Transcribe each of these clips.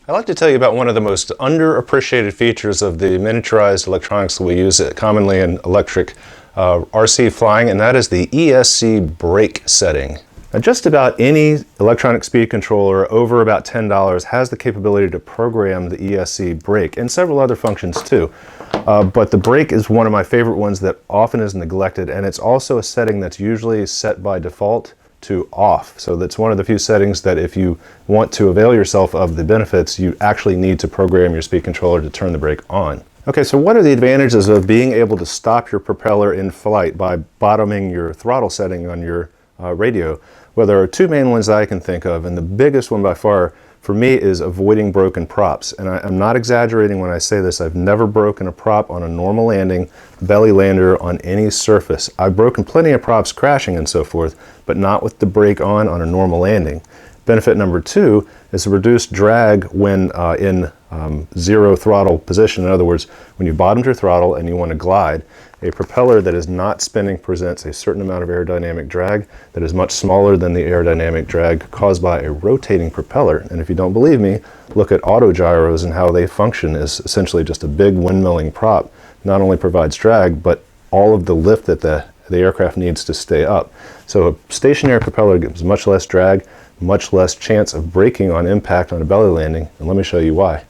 I'd like to tell you about one of the most underappreciated features of the miniaturized electronics that we use commonly in electric RC flying, and that is the ESC brake setting. Now, just about any electronic speed controller over about $10 has the capability to program the ESC brake, and several other functions too. But the brake is one of my favorite ones that often is neglected, and it's also a setting that's usually set by default to off. So that's one of the few settings that if you want to avail yourself of the benefits, you actually need to program your speed controller to turn the brake on. Okay, so what are the advantages of being able to stop your propeller in flight by bottoming your throttle setting on your radio? Well, there are two main ones that I can think of, and the biggest one by far for me is avoiding broken props. And I'm not exaggerating when I say this. I've never broken a prop on a normal landing, belly lander on any surface. I've broken plenty of props crashing and so forth, but not with the brake on a normal landing. Benefit number two is a reduced drag when in zero throttle position. In other words, when you bottomed your throttle and you want to glide, a propeller that is not spinning presents a certain amount of aerodynamic drag that is much smaller than the aerodynamic drag caused by a rotating propeller. And if you don't believe me, look at autogyros and how they function as essentially just a big windmilling prop. Not only provides drag, but all of the lift that the aircraft needs to stay up. So a stationary propeller gives much less drag, much less chance of braking on impact on a belly landing, and let me show you why.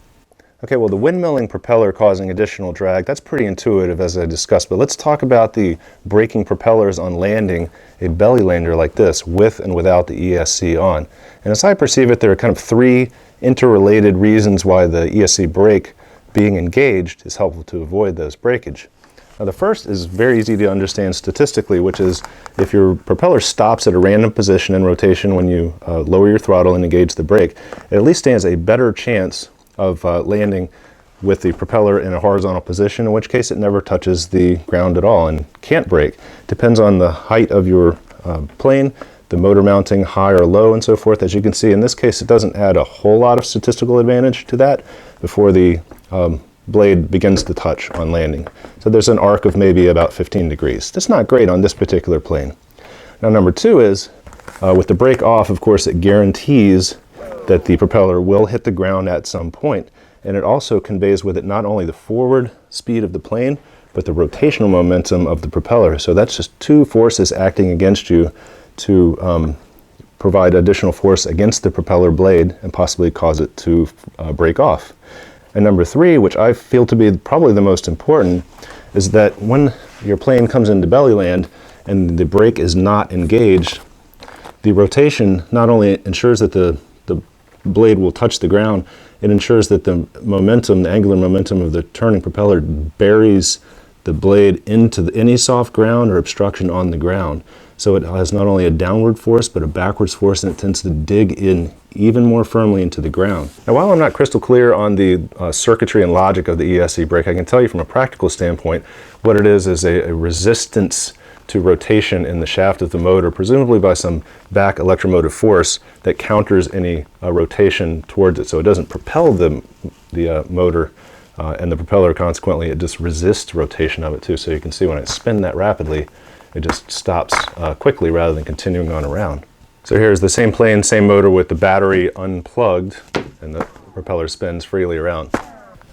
Okay, well, the windmilling propeller causing additional drag, that's pretty intuitive as I discussed, but let's talk about the braking propellers on landing a belly lander like this with and without the ESC on. And as I perceive it, there are kind of three interrelated reasons why the ESC brake being engaged is helpful to avoid those breakage. Now, the first is very easy to understand statistically, which is if your propeller stops at a random position in rotation when you lower your throttle and engage the brake, it at least stands a better chance of landing with the propeller in a horizontal position, in which case it never touches the ground at all and can't brake. Depends on the height of your plane, the motor mounting high or low and so forth. As you can see, in this case, it doesn't add a whole lot of statistical advantage to that before the blade begins to touch on landing. So there's an arc of maybe about 15 degrees. That's not great on this particular plane. Now, number two is with the brake off, of course, it guarantees that the propeller will hit the ground at some point, and it also conveys with it not only the forward speed of the plane, but the rotational momentum of the propeller. So that's just two forces acting against you to provide additional force against the propeller blade and possibly cause it to break off. And number three, which I feel to be probably the most important, is that when your plane comes into belly land and the brake is not engaged, the rotation not only ensures that the blade will touch the ground, it ensures that the momentum, the angular momentum of the turning propeller buries the blade into any soft ground or obstruction on the ground. So it has not only a downward force, but a backwards force, and it tends to dig in even more firmly into the ground. Now, while I'm not crystal clear on the circuitry and logic of the ESC brake, I can tell you from a practical standpoint what it is a resistance to rotation in the shaft of the motor, presumably by some back electromotive force that counters any rotation towards it. So it doesn't propel the motor and the propeller, consequently, it just resists rotation of it too. So you can see when I spin that rapidly, it just stops quickly rather than continuing on around. So here's the same plane, same motor with the battery unplugged, and the propeller spins freely around.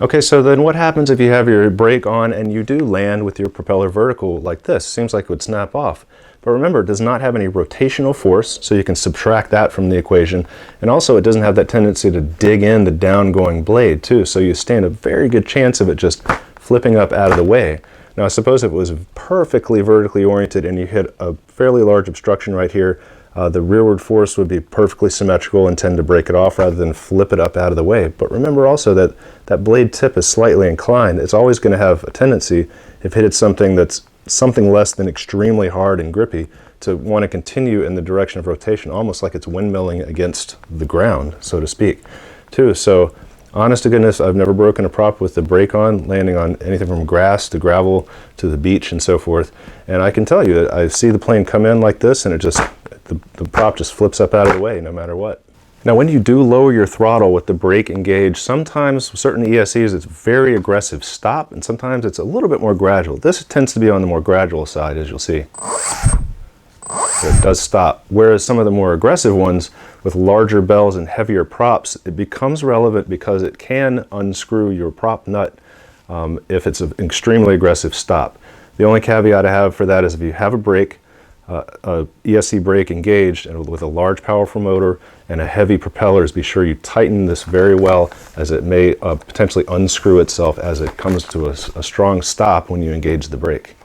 Okay, so then what happens if you have your brake on and you do land with your propeller vertical like this? Seems like it would snap off. But remember, it does not have any rotational force, so you can subtract that from the equation. And also, it doesn't have that tendency to dig in the downgoing blade too, so you stand a very good chance of it just flipping up out of the way. Now, suppose if it was perfectly vertically oriented and you hit a fairly large obstruction right here, the rearward force would be perfectly symmetrical and tend to break it off rather than flip it up out of the way. But remember also that that blade tip is slightly inclined. It's always going to have a tendency, if it hits something that's something less than extremely hard and grippy, to want to continue in the direction of rotation, almost like it's windmilling against the ground, so to speak, too. So honest to goodness, I've never broken a prop with the brake on, landing on anything from grass to gravel to the beach and so forth. And I can tell you that I see the plane come in like this, and it just the prop just flips up out of the way no matter what. Now, when you do lower your throttle with the brake engaged, sometimes certain ESCs it's very aggressive stop, and sometimes it's a little bit more gradual. This tends to be on the more gradual side, as you'll see. It does stop. Whereas some of the more aggressive ones with larger bells and heavier props, it becomes relevant because it can unscrew your prop nut if it's an extremely aggressive stop. The only caveat I have for that is if you have a brake, a ESC brake engaged and with a large powerful motor and a heavy propellers, be sure you tighten this very well, as it may potentially unscrew itself as it comes to a strong stop when you engage the brake.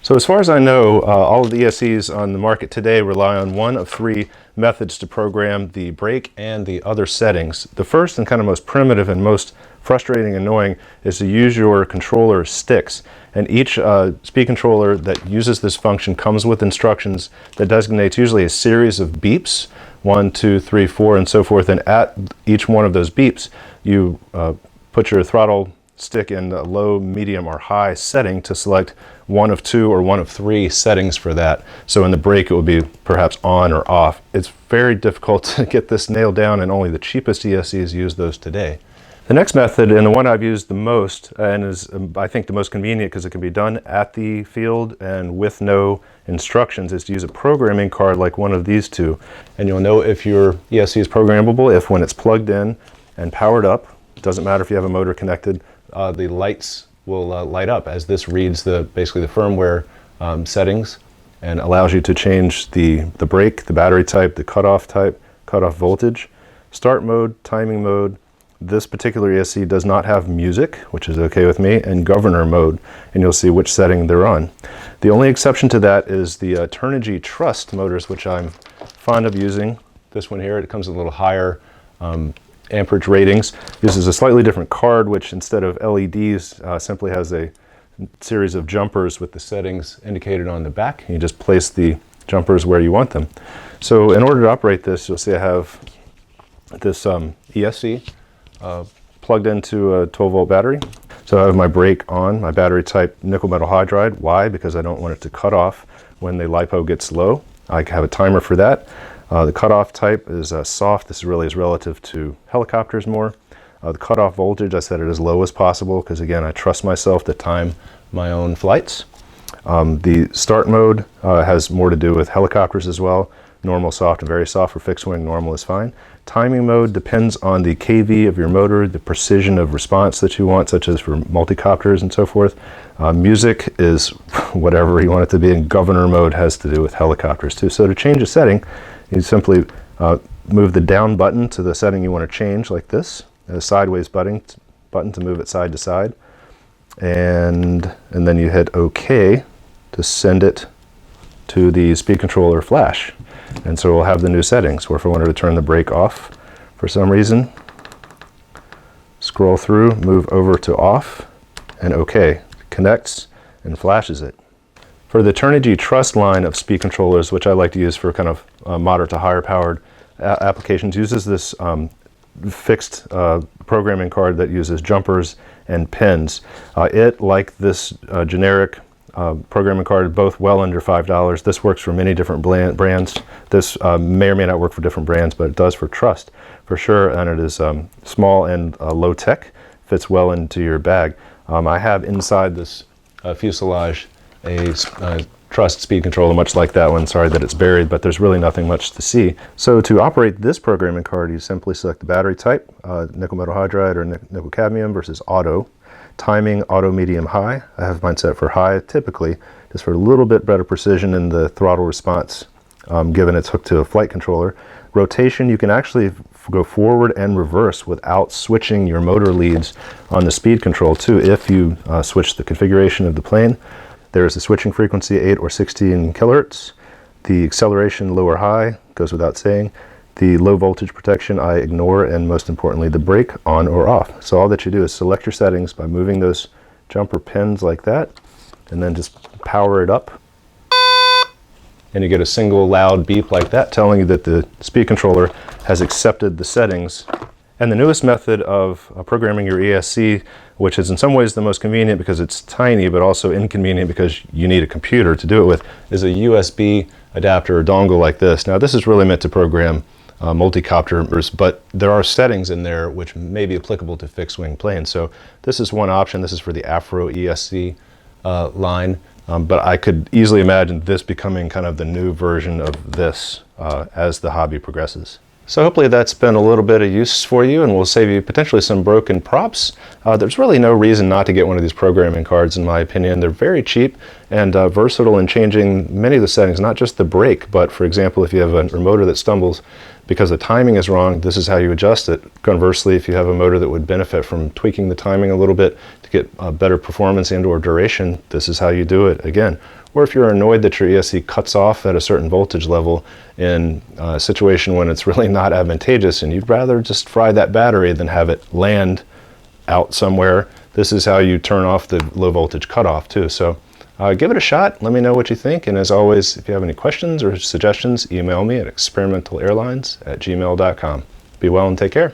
So as far as I know, all of the ESCs on the market today rely on one of three methods to program the brake and the other settings. The first and kind of most primitive and most frustrating and annoying is to use your controller sticks. And each speed controller that uses this function comes with instructions that designates usually a series of beeps, 1, 2, 3, 4, and so forth. And at each one of those beeps, you put your throttle stick in the low, medium, or high setting to select one of two or one of three settings for that. So in the brake, it will be perhaps on or off. It's very difficult to get this nailed down, and only the cheapest ESCs use those today. The next method, and the one I've used the most, and is I think the most convenient because it can be done at the field and with no instructions, is to use a programming card like one of these two. And you'll know if your ESC is programmable if when it's plugged in and powered up, it doesn't matter if you have a motor connected, the lights will light up as this reads basically the firmware settings and allows you to change the brake, the battery type, the cutoff type, cutoff voltage, start mode, timing mode. This particular ESC does not have music, which is okay with me, and governor mode, and you'll see which setting they're on. The only exception to that is the Turnigy Trust motors, which I'm fond of using. This one here, it comes with a little higher amperage ratings. This is a slightly different card, which instead of LEDs simply has a series of jumpers with the settings indicated on the back. You just place the jumpers where you want them. So in order to operate this, you'll see I have this ESC plugged into a 12-volt battery. So I have my brake on, my battery type nickel metal hydride. Why? Because I don't want it to cut off when the LiPo gets low. I have a timer for that. The cutoff type is soft. This really is relative to helicopters more. The cutoff voltage, I set it as low as possible because, again, I trust myself to time my own flights. The start mode has more to do with helicopters as well. Normal, soft, and very soft for fixed wing. Normal is fine. Timing mode depends on the kV of your motor, the precision of response that you want, such as for multicopters and so forth. Music is whatever you want it to be, and governor mode has to do with helicopters too. So to change a setting, you simply move the down button to the setting you want to change, like this, and a sideways button to move it side to side, and then you hit OK to send it to the speed controller flash. And so we'll have the new settings, or if I wanted to turn the brake off for some reason, scroll through, move over to off, and OK. Connects and flashes it. For the Turnigy Trust line of speed controllers, which I like to use for kind of moderate to higher powered applications, uses this fixed programming card that uses jumpers and pins. It, like this generic programming card, both well under $5. This works for many different brands. This may or may not work for different brands, but it does for Trust for sure, and it is small and low tech, fits well into your bag. I have inside this fuselage a Trust speed controller, much like that one. Sorry that it's buried, but there's really nothing much to see. So to operate this programming card, you simply select the battery type, nickel metal hydride or nickel cadmium versus auto. Timing, auto, medium, high. I have mine set for high, typically, just for a little bit better precision in the throttle response, given it's hooked to a flight controller. Rotation, you can actually go forward and reverse without switching your motor leads on the speed control too, if you switch the configuration of the plane. There is a switching frequency, 8 or 16 kilohertz. The acceleration, low or high, goes without saying. The low voltage protection I ignore, and most importantly, the brake, on or off. So all that you do is select your settings by moving those jumper pins like that, and then just power it up. And you get a single loud beep like that, telling you that the speed controller has accepted the settings. And the newest method of programming your ESC, which is in some ways the most convenient because it's tiny, but also inconvenient because you need a computer to do it with, is a USB adapter or dongle like this. Now this is really meant to program multicopters, but there are settings in there which may be applicable to fixed wing planes. So this is one option. This is for the Afro ESC line. But I could easily imagine this becoming kind of the new version of this as the hobby progresses. So hopefully that's been a little bit of use for you and will save you potentially some broken props. There's really no reason not to get one of these programming cards, in my opinion. They're very cheap and versatile in changing many of the settings, not just the brake, but for example, if you have a motor that stumbles because the timing is wrong, this is how you adjust it. Conversely, if you have a motor that would benefit from tweaking the timing a little bit to get better performance and or duration, this is how you do it again. Or if you're annoyed that your ESC cuts off at a certain voltage level in a situation when it's really not advantageous and you'd rather just fry that battery than have it land out somewhere, this is how you turn off the low voltage cutoff too. So give it a shot, let me know what you think, and as always, if you have any questions or suggestions, email me at experimentalairlines@gmail.com. Be well and take care.